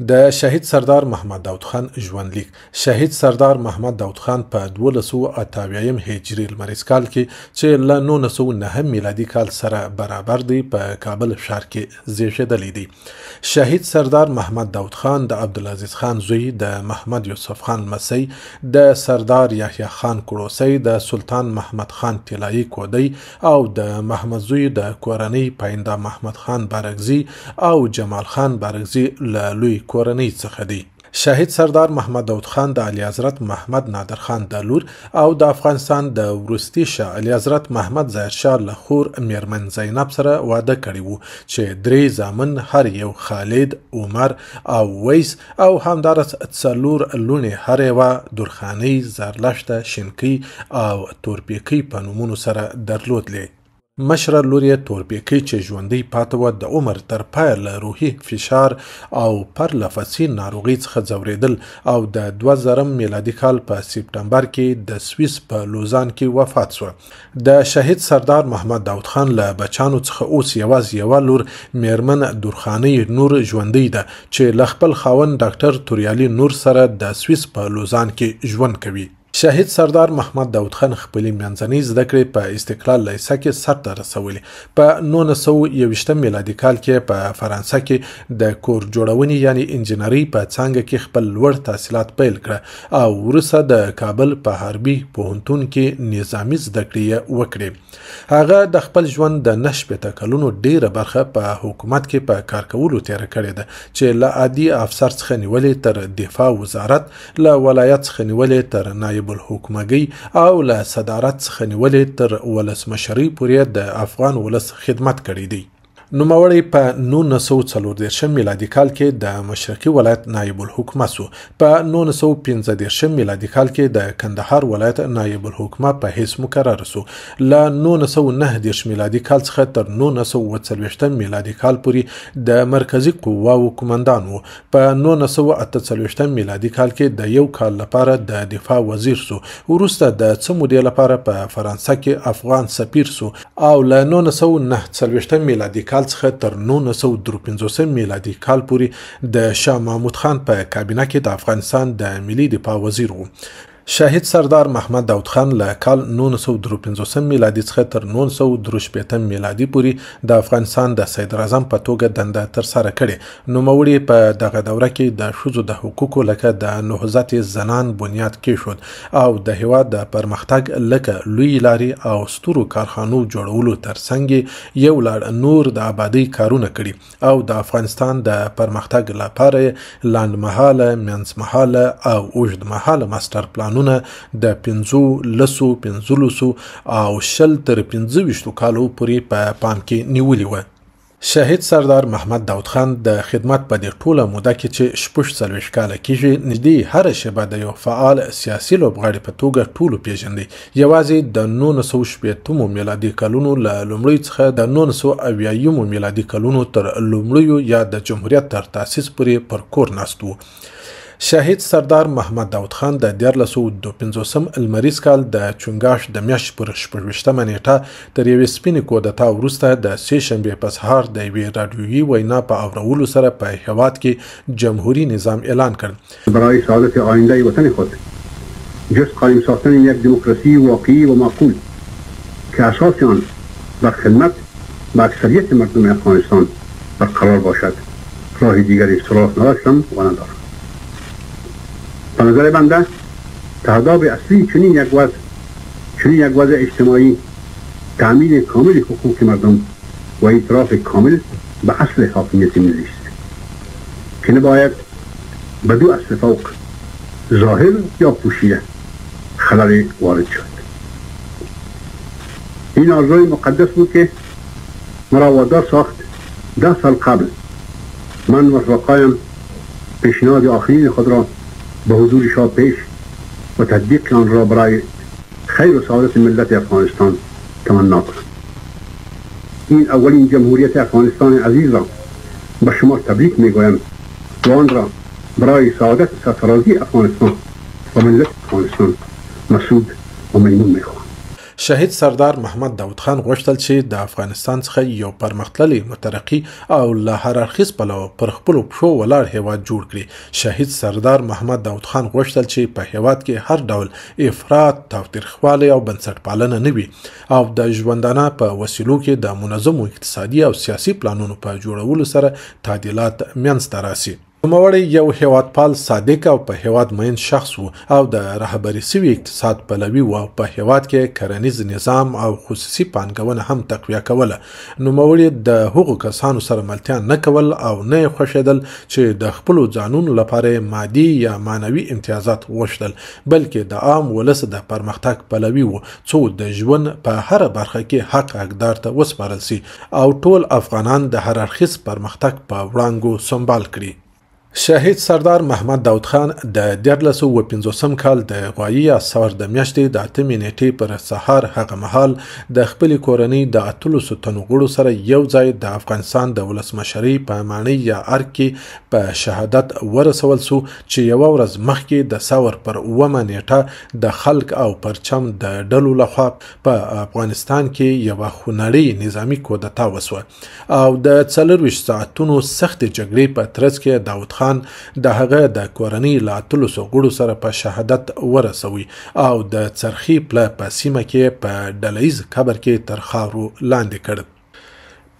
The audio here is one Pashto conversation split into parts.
د شهید سردار محمد داود خان ژوندلیک. شهید سردار محمد داود خان په 1288 هجري لمریز کال کې چې له 1909 میلادي کال سره برابر دی په کابل ښار کې زیږېدلی دی. شهید سردار محمد داود خان د عبدالعزیز خان زوی، د محمد یوسف خان لمسی، د سردار یحیی خان کوړوسی، د سلطان محمد خان طلایي کودی او د محمد زوی د کورنۍ پاینده محمد خان بارکزي او جمال خان بارکزي له لوی کورنۍ څخه دی. شهید سردار محمد داود خان د اعلی حضرت محمد نادر خان د لور او د افغانستان د وروستي شاه اعلی حضرت محمد ظاهر شاه له خور میرمن زینب سره واده کړی وو چې 3 زامن هر یو خالد، عمر او ویس او همدارس 4 لونې هر یوه درخانۍ، زرلښته، شینکۍ او تورپیکۍ په نومونو سره درلودلې. مشره لور یې تورپیکۍ چې ژوندۍ پاتې وه د عمر تر پایه له روحي فشار او پرلهپسې ناروغۍ څخه ځورېدل او د 2000 میلادي کال په سپټمبر کې د سویس په لوزان کې وفات شوه. د شهید سردار محمد داود خان له بچانو څخه اوس یوازې یوه لور میرمن درخانۍ نور ژوندۍ ده چې له خپل خاوند ډاکټر توریالي نور سره د سویس په لوزان کې ژوند کوي. شهید سردار محمد داود خان خپلې منځنۍ زده کړې په استقلال لیسه کې سرته رسولې. په 1921 میلادي کال کې په فرانسه کې د کور جوړونې یعنی انجینرۍ په څانګه کې خپل لوړ تحصیلات پیل کړه او وروسته د کابل په حربي پوهنتون کې نظامي زده کړې وکړې. هغه د خپل ژوند د 9 کلونو ډیره برخه په حکومت کې په کار کولو تیره کړې ده چې له عادي افسر څخه نیولې تر دفاع وزارت، له ولایت څخه نیولې تر نایب الحکومګۍ او له صدارت څخه نیولې تر ولسمشرۍ پورې د افغان ولس خدمت کړی دی. نوموړی په 1914 میلادي کال کې د مشرقي ولایت نایب الحکومه سو. په 1915 میلادي کال کې د کندهار ولایت نایب الحکومه په حیث مقرر سو. له 1919 میلادي کال څخه تر 1940 میلادي کال پورې د مرکزی قواو قومندان و. په 1948 میلادي کال کې د 1 کال لپاره د دفاع وزیر سو. وروسته د څه مودې لپاره په فرانسه کې افغان سفیر سو او له 1949 میلادي کال څخه تر 1953 میلادي کال پورې د شاه محمود خان په کابینه کې د افغانستان د ملي دفاع وزیر و. شهید سردار محمد داود خان له کال 1953 میلادي څخه تر 1963 میلادي پورې د افغانستان د صدر اعظم په توګه دنده ترسره کړې. نوموړي په دغه دوره کې د ښځو د حقوقو لکه د نهضت زنان بنیاد کېښود او د هېواد د پرمختګ لکه لوی لارې او سترو کارخانو جوړولو ترڅنګ یو لړ نور د آبادۍ کارونه کړي او د افغانستان د پرمختګ لپاره لنډمهاله، منځمهاله او اوږدمهاله ماسټر پلانونه د 15 15 او 20 تر 25 کالو پورې په پام کې نیولې وه. شهید سردار محمد داود خان د خدمت په دې ټوله موده کې چې 46 کاله کېږي نږدې هره شېبه د یو فعال سیاسي لوبغاړي په توګه ټولو پیژندي. یوازې د 1980 میلادي کلونو له لومړیو څخه د 1980 میلادي کلونو تر لومړیو یا د جمهوریت تر تاسیس پورې پر کور ناست و. شهید سردار محمد داود خان د 1952 لمریز کال د چنګاښ د میاشتې پر 26 نیټه تر یوې سپینې کودتا وروسته د سې شنبې په سهار د یوې راډیویي وینا په اورولو سره په هېواد کې جمهوری نظام اعلان کړ. برای سعادت آینده وطن خود جز قایم ساختن یک دموکراسی واقعی و معقول که اساس آن بر خدمت به اکثریت مردم افغانستان برقرار باشد راه دیگری سراغ نداشتم و ندارم. به نظر بنده تهداب اصلی چنین یک وضع اجتماعی تأمین کامل حقوق مردم و اعتراف کامل به اصل حاکمیت ملی است که نباید به دو اصل فوق ظاهر یا پوشیده خلل وارد شد. این آرزوی مقدس بود که مرا وادار ساخت 10 سال قبل من و رفقایم پیشنهاد آخرین خود را به حضور شاه پیش و تطبیق آن را برای خیر و سعادت ملت افغانستان تمنا کنم. این اولین جمهوریت افغانستان عزیز را به شما تبریک میگویم و آن را برای سعادت سرفرازی افغانستان و ملت افغانستان مسعود و میمون میخواهم. شهید سردار محمد داود خان غوښتل چې د افغانستان څخه یو پرمختللی مترقي او له هر اړخیز پلوه پر خپلو پښو ولاړ هیواد جوړ کړي. شهید سردار محمد داود خان غوښتل چې په هیواد کې هر ډول افراط، تاوتریخوالی او بنسټپالنه نه وي او د ژوندانه په وسیلو کې د منظمو اقتصادي او سیاسي پلانونو په جوړولو سره تعدیلات منځته راسي. نوموړی یو هیوادپال صادق او په هیواد مین شخص و او د رهبري سوي اقتصاد پلوي و او په هیواد کې کرنیز نظام او خصوصي پانګونه هم تقویه کوله. نوموړی د هغو کسانو سره ملتیا نه کول او نه خوښېدل چې د خپلو ځانونو لپاره مادي یا معنوي امتیازات غوښتل، بلکې د عام ولس د پرمختګ پلوي و څو د ژوند په هره برخه کې حق حقدار ته وسپارل سي او ټول افغانان د هر اړخیز پرمختګ په وړانګو سمبال کړي. شهید سردار محمد داود خان د 1950 کال د غوایي یا سور د میاشتې د 8 نیټې پر سهار هغه مهال د خپل کورنۍ د 800 تنو غړو سره یو ځای د افغانستان د ولسمشرۍ په ماڼۍ یا ارګ کې په شهادت ورسول سو چې یو ورځ مخکې د سور پر 9 نیټه د خلق او پرچم د ډلو لخوا په افغانستان کې یو خونړۍ نظامی کودتا وسوه او د 24 ساعتونو سخت جګړې په ترڅ کې داود خان د هغه د کورنۍ له 800 غړو سره په شهادت ورسوي او د څرخي پله په سیمه کې په ډلهیز قبر کې تر خاورو لاندې کړ.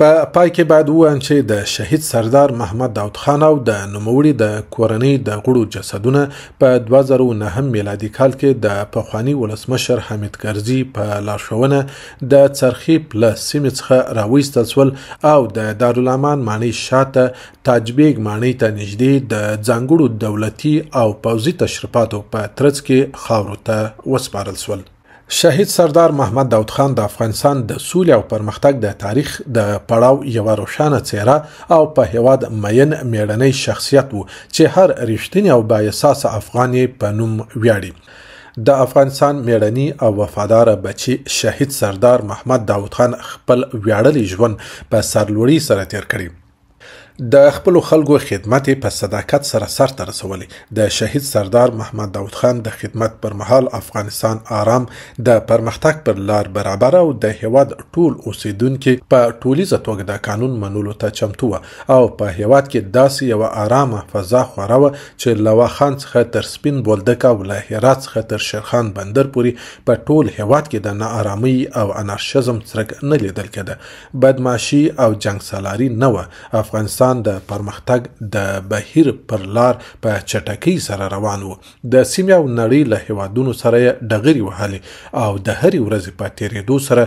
په پای کې باید ووایم چې د شهید سردار محمد داود خان او د نوموړي د کورنۍ د غړو جسدونه په 2009 میلادي کال کې د پخواني ولسمشر حمید کرزي په لارښوونه د څرخي پله سیمې څخه راویستل سول او د دارالامان ماڼۍ شاته تاجبیګ ماڼۍ ته نږدې د ځانګړو دولتي او پوځي تشریفاتو په ترڅ کې خاورو ته وسپارل سول. شهید سردار محمد داود خان د افغانستان د سولې او پرمختګ د تاریخ د پړاو یو روښانه څیره او په هیواد مین میړنی شخصیت وو چې هر رښتینی او بااساسه افغان په نوم ویاړي. د افغانستان میړنی او وفادار بچی شهید سردار محمد داود خان خپل ویاړلی ژوند په سرلوړي سره تیر کړی. د خپل خلکو خدمت په صداقت سره سرته رسولي. د شهید سردار محمد داود خان د خدمت پر مهال افغانستان آرام، د پرمختګ پر لار برابر او د هیواد ټول اوسیدونکو په ټولیزه توګه د قانون منلو ته چمتو او په هیواد کې داسې یو آرامه فضا خوره و چې له واخان څخه تر سپین بولدک او له هرات څخه تر شیرخان بندر پورې په ټول هیواد کې د ناارامۍ او انارشیزم څرک نه لیدل کېده. بدمعشي او جنګ سالاري نه و. افغانستان د پرمختګ د بهیر پر لار په چټکۍ سره روان وو. د سیمې او نړۍ له هیوادونو سره ډغرې وهلې او د هرې ورځې په تیرېدو سره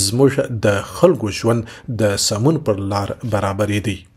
زموږ د خلکو ژوند د سمون پر لار برابرېدی.